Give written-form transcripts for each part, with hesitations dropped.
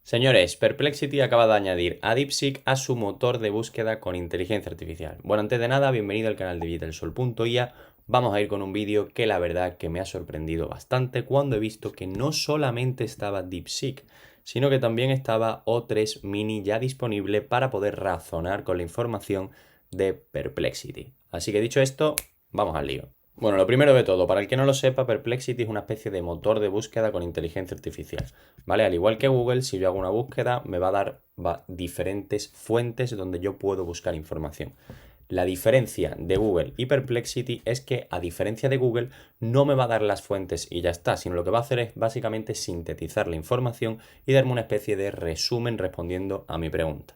Señores, Perplexity acaba de añadir a DeepSeek a su motor de búsqueda con inteligencia artificial. Bueno, antes de nada, bienvenido al canal de DigitalSol.ia. Vamos a ir con un vídeo que la verdad que me ha sorprendido bastante cuando he visto que no solamente estaba DeepSeek, sino que también estaba O3 Mini ya disponible para poder razonar con la información de Perplexity. Así que dicho esto, vamos al lío. Bueno, lo primero de todo, para el que no lo sepa, Perplexity es una especie de motor de búsqueda con inteligencia artificial, ¿vale? Al igual que Google, si yo hago una búsqueda, me va a dar diferentes fuentes donde yo puedo buscar información. La diferencia de Google y Perplexity es que, a diferencia de Google, no me va a dar las fuentes y ya está, sino lo que va a hacer es básicamente sintetizar la información y darme una especie de resumen respondiendo a mi pregunta.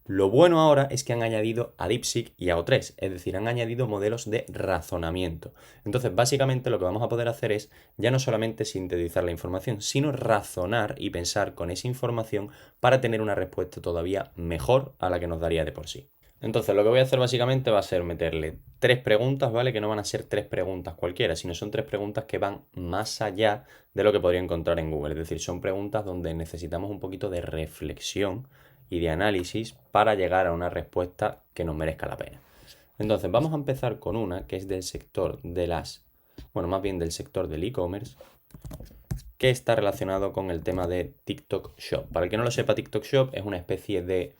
Lo bueno ahora es que han añadido a DeepSeek y a O3, es decir, han añadido modelos de razonamiento. Entonces, básicamente lo que vamos a poder hacer es ya no solamente sintetizar la información, sino razonar y pensar con esa información para tener una respuesta todavía mejor a la que nos daría de por sí. Entonces, lo que voy a hacer básicamente va a ser meterle tres preguntas, ¿vale? Que no van a ser tres preguntas cualquiera, sino son tres preguntas que van más allá de lo que podría encontrar en Google. Es decir, son preguntas donde necesitamos un poquito de reflexión y de análisis para llegar a una respuesta que nos merezca la pena. Entonces, vamos a empezar con una que es del sector de bueno, más bien del sector del e-commerce, que está relacionado con el tema de TikTok Shop. Para el que no lo sepa, TikTok Shop es una especie de,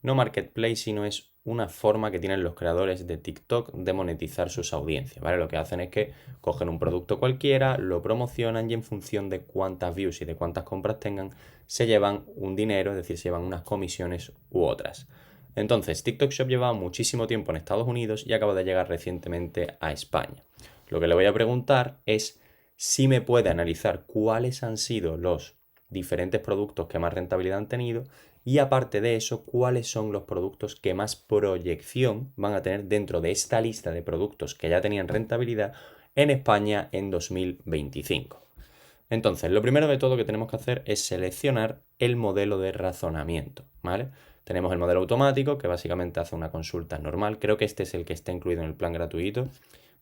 no marketplace, sino es una forma que tienen los creadores de TikTok de monetizar sus audiencias, ¿vale? Lo que hacen es que cogen un producto cualquiera, lo promocionan y en función de cuántas views y de cuántas compras tengan, se llevan un dinero, es decir, se llevan unas comisiones u otras. Entonces, TikTok Shop llevaba muchísimo tiempo en Estados Unidos y acaba de llegar recientemente a España. Lo que le voy a preguntar es si me puede analizar cuáles han sido los diferentes productos que más rentabilidad han tenido y aparte de eso, cuáles son los productos que más proyección van a tener dentro de esta lista de productos que ya tenían rentabilidad en España en 2025. Entonces, lo primero de todo que tenemos que hacer es seleccionar el modelo de razonamiento, ¿vale? Tenemos el modelo automático que básicamente hace una consulta normal. Creo que este es el que está incluido en el plan gratuito.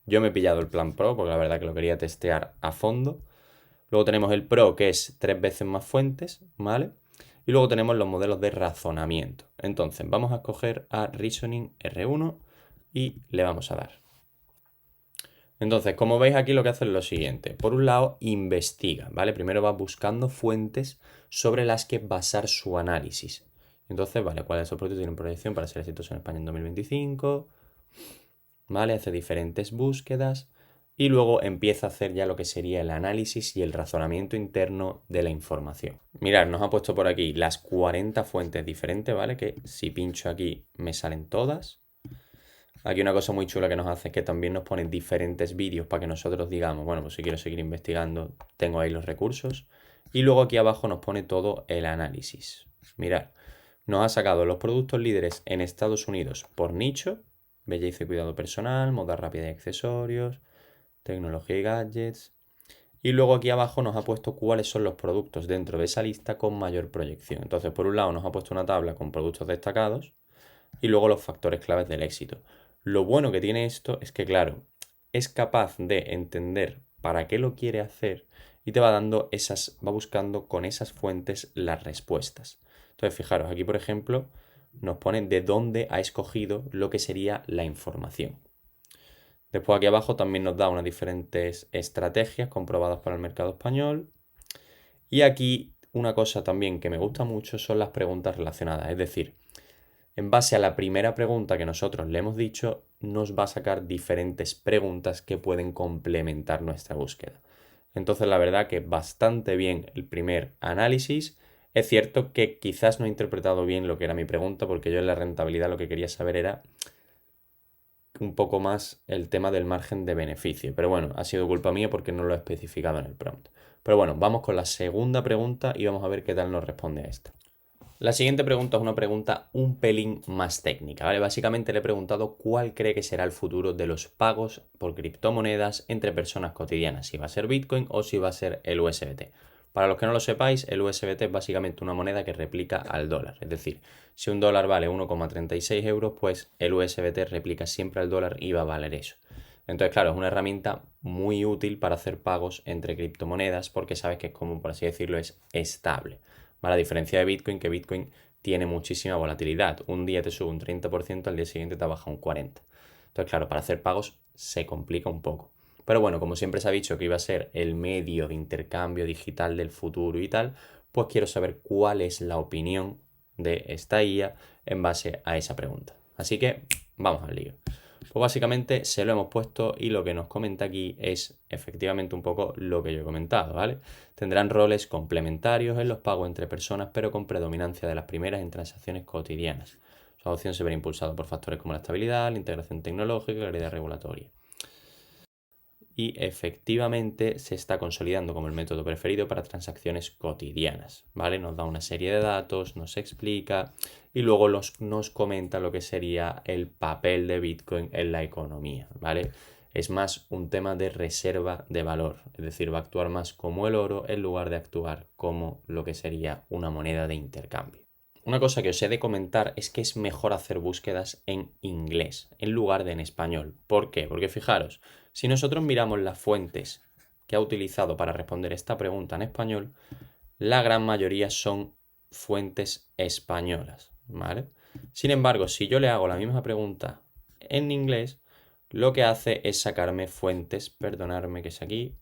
Yo me he pillado el plan Pro porque la verdad que lo quería testear a fondo. Luego tenemos el Pro, que es 3 veces más fuentes, ¿vale? Y luego tenemos los modelos de razonamiento. Entonces, vamos a escoger a Reasoning R1 y le vamos a dar. Entonces, como veis aquí lo que hace es lo siguiente. Por un lado, investiga, ¿vale? Primero va buscando fuentes sobre las que basar su análisis. Entonces, vale, ¿cuáles de esos productos tienen proyección para ser exitosos en España en 2025? ¿Vale? Hace diferentes búsquedas y luego empieza a hacer ya lo que sería el análisis y el razonamiento interno de la información. Mirad, nos ha puesto por aquí las 40 fuentes diferentes, ¿vale? Que si pincho aquí me salen todas. Aquí una cosa muy chula que nos hace es que también nos pone diferentes vídeos para que nosotros digamos, bueno, pues si quiero seguir investigando, tengo ahí los recursos. Y luego aquí abajo nos pone todo el análisis. Mirad, nos ha sacado los productos líderes en Estados Unidos por nicho, belleza y cuidado personal, moda rápida y accesorios, tecnología y gadgets. Y luego aquí abajo nos ha puesto cuáles son los productos dentro de esa lista con mayor proyección. Entonces, por un lado nos ha puesto una tabla con productos destacados y luego los factores claves del éxito. Lo bueno que tiene esto es que, claro, es capaz de entender para qué lo quiere hacer y te va dando va buscando con esas fuentes las respuestas. Entonces, fijaros, aquí por ejemplo, nos pone de dónde ha escogido lo que sería la información. Después aquí abajo también nos da unas diferentes estrategias comprobadas para el mercado español. Y aquí una cosa también que me gusta mucho son las preguntas relacionadas. Es decir, en base a la primera pregunta que nosotros le hemos dicho, nos va a sacar diferentes preguntas que pueden complementar nuestra búsqueda. Entonces, la verdad que bastante bien el primer análisis. Es cierto que quizás no he interpretado bien lo que era mi pregunta, porque yo en la rentabilidad lo que quería saber era un poco más el tema del margen de beneficio. Pero bueno, ha sido culpa mía porque no lo he especificado en el prompt. Pero bueno, vamos con la segunda pregunta y vamos a ver qué tal nos responde a esta. La siguiente pregunta es una pregunta un pelín más técnica, ¿vale? Básicamente le he preguntado cuál cree que será el futuro de los pagos por criptomonedas entre personas cotidianas, si va a ser Bitcoin o si va a ser el USDT. Para los que no lo sepáis, el USDT es básicamente una moneda que replica al dólar. Es decir, si un dólar vale 1,36 euros, pues el USDT replica siempre al dólar y va a valer eso. Entonces, claro, es una herramienta muy útil para hacer pagos entre criptomonedas porque sabes que es como, por así decirlo, es estable. ¿vale? A diferencia de Bitcoin, que Bitcoin tiene muchísima volatilidad. Un día te sube un 30%, al día siguiente te baja un 40%. Entonces, claro, para hacer pagos se complica un poco. Pero bueno, como siempre se ha dicho que iba a ser el medio de intercambio digital del futuro y tal, pues quiero saber cuál es la opinión de esta IA en base a esa pregunta. Así que vamos al lío. Pues básicamente se lo hemos puesto y lo que nos comenta aquí es efectivamente un poco lo que yo he comentado, ¿vale? Tendrán roles complementarios en los pagos entre personas, pero con predominancia de las primeras en transacciones cotidianas. Su adopción se verá impulsada por factores como la estabilidad, la integración tecnológica y la claridad regulatoria. Y efectivamente se está consolidando como el método preferido para transacciones cotidianas, ¿vale? Nos da una serie de datos, nos explica y luego nos comenta lo que sería el papel de Bitcoin en la economía, ¿vale? Es más un tema de reserva de valor, es decir, va a actuar más como el oro en lugar de actuar como lo que sería una moneda de intercambio. Una cosa que os he de comentar es que es mejor hacer búsquedas en inglés en lugar de en español. ¿Por qué? Porque fijaros, si nosotros miramos las fuentes que ha utilizado para responder esta pregunta en español, la gran mayoría son fuentes españolas, ¿vale? Sin embargo, si yo le hago la misma pregunta en inglés, lo que hace es sacarme fuentes, perdonadme que es aquí,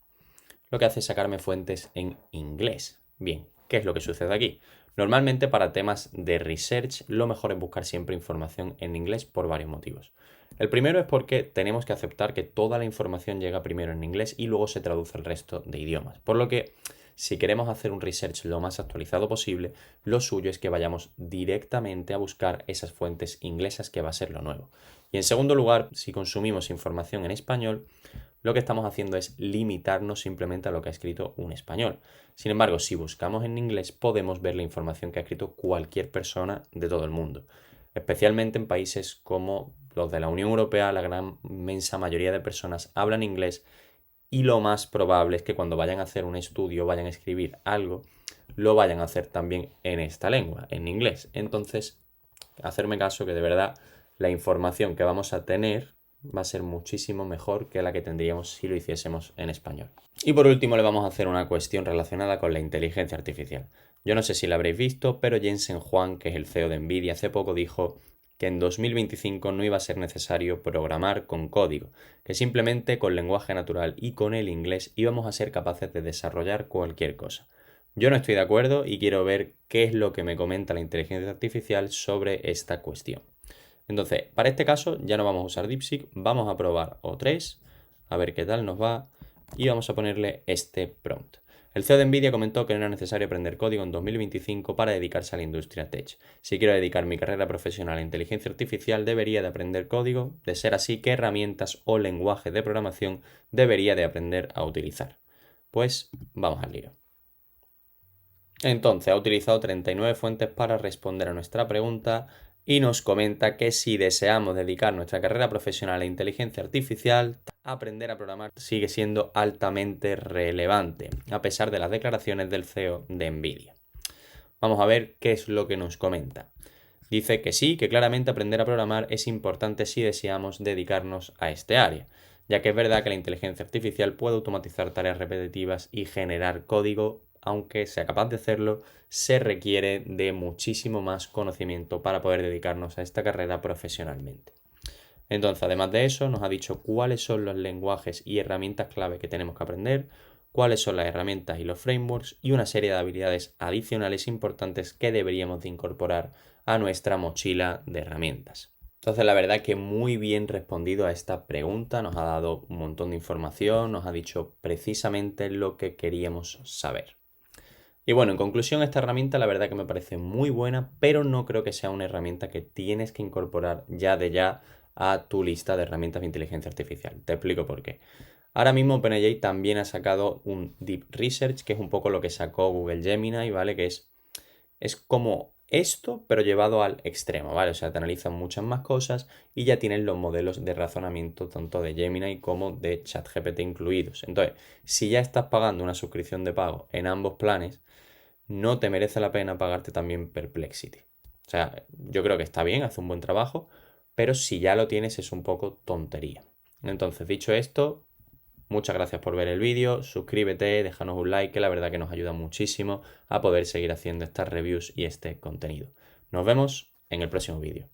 lo que hace es sacarme fuentes en inglés. Bien, ¿qué es lo que sucede aquí? Normalmente para temas de research lo mejor es buscar siempre información en inglés por varios motivos. El primero es porque tenemos que aceptar que toda la información llega primero en inglés y luego se traduce al resto de idiomas. Por lo que si queremos hacer un research lo más actualizado posible, lo suyo es que vayamos directamente a buscar esas fuentes inglesas, que va a ser lo nuevo. Y en segundo lugar, si consumimos información en español, lo que estamos haciendo es limitarnos simplemente a lo que ha escrito un español. Sin embargo, si buscamos en inglés, podemos ver la información que ha escrito cualquier persona de todo el mundo. Especialmente en países como los de la Unión Europea, la gran inmensa mayoría de personas hablan inglés y lo más probable es que cuando vayan a hacer un estudio, vayan a escribir algo, lo vayan a hacer también en esta lengua, en inglés. Entonces, hacerme caso que de verdad la información que vamos a tener va a ser muchísimo mejor que la que tendríamos si lo hiciésemos en español. Y por último le vamos a hacer una cuestión relacionada con la inteligencia artificial. Yo no sé si la habréis visto, pero Jensen Huang, que es el CEO de Nvidia, hace poco dijo que en 2025 no iba a ser necesario programar con código, que simplemente con lenguaje natural y con el inglés íbamos a ser capaces de desarrollar cualquier cosa. Yo no estoy de acuerdo y quiero ver qué es lo que me comenta la inteligencia artificial sobre esta cuestión. Entonces, para este caso ya no vamos a usar DeepSeek, vamos a probar O3, a ver qué tal nos va y vamos a ponerle este prompt. El CEO de Nvidia comentó que no era necesario aprender código en 2025 para dedicarse a la industria tech. Si quiero dedicar mi carrera profesional a inteligencia artificial, debería de aprender código. De ser así, ¿qué herramientas o lenguajes de programación debería de aprender a utilizar? Pues vamos al lío. Entonces, ha utilizado 39 fuentes para responder a nuestra pregunta y nos comenta que si deseamos dedicar nuestra carrera profesional a inteligencia artificial, aprender a programar sigue siendo altamente relevante, a pesar de las declaraciones del CEO de Nvidia. Vamos a ver qué es lo que nos comenta. Dice que sí, que claramente aprender a programar es importante si deseamos dedicarnos a este área, ya que es verdad que la inteligencia artificial puede automatizar tareas repetitivas y generar código. Aunque sea capaz de hacerlo, se requiere de muchísimo más conocimiento para poder dedicarnos a esta carrera profesionalmente. Entonces, además de eso, nos ha dicho cuáles son los lenguajes y herramientas clave que tenemos que aprender, cuáles son las herramientas y los frameworks y una serie de habilidades adicionales importantes que deberíamos de incorporar a nuestra mochila de herramientas. Entonces, la verdad que muy bien respondido a esta pregunta, nos ha dado un montón de información, nos ha dicho precisamente lo que queríamos saber. Y bueno, en conclusión, esta herramienta la verdad que me parece muy buena, pero no creo que sea una herramienta que tienes que incorporar ya de ya a tu lista de herramientas de inteligencia artificial. Te explico por qué. Ahora mismo OpenAI también ha sacado un Deep Research, que es un poco lo que sacó Google Gemini, ¿vale? Que es como esto, pero llevado al extremo, ¿vale? O sea, te analizan muchas más cosas y ya tienen los modelos de razonamiento tanto de Gemini como de ChatGPT incluidos. Entonces, si ya estás pagando una suscripción de pago en ambos planes, no te merece la pena pagarte también Perplexity. O sea, yo creo que está bien, hace un buen trabajo, pero si ya lo tienes es un poco tontería. Entonces, dicho esto, Muchas gracias por ver el vídeo, suscríbete, déjanos un like, que la verdad que nos ayuda muchísimo a poder seguir haciendo estas reviews y este contenido. Nos vemos en el próximo vídeo.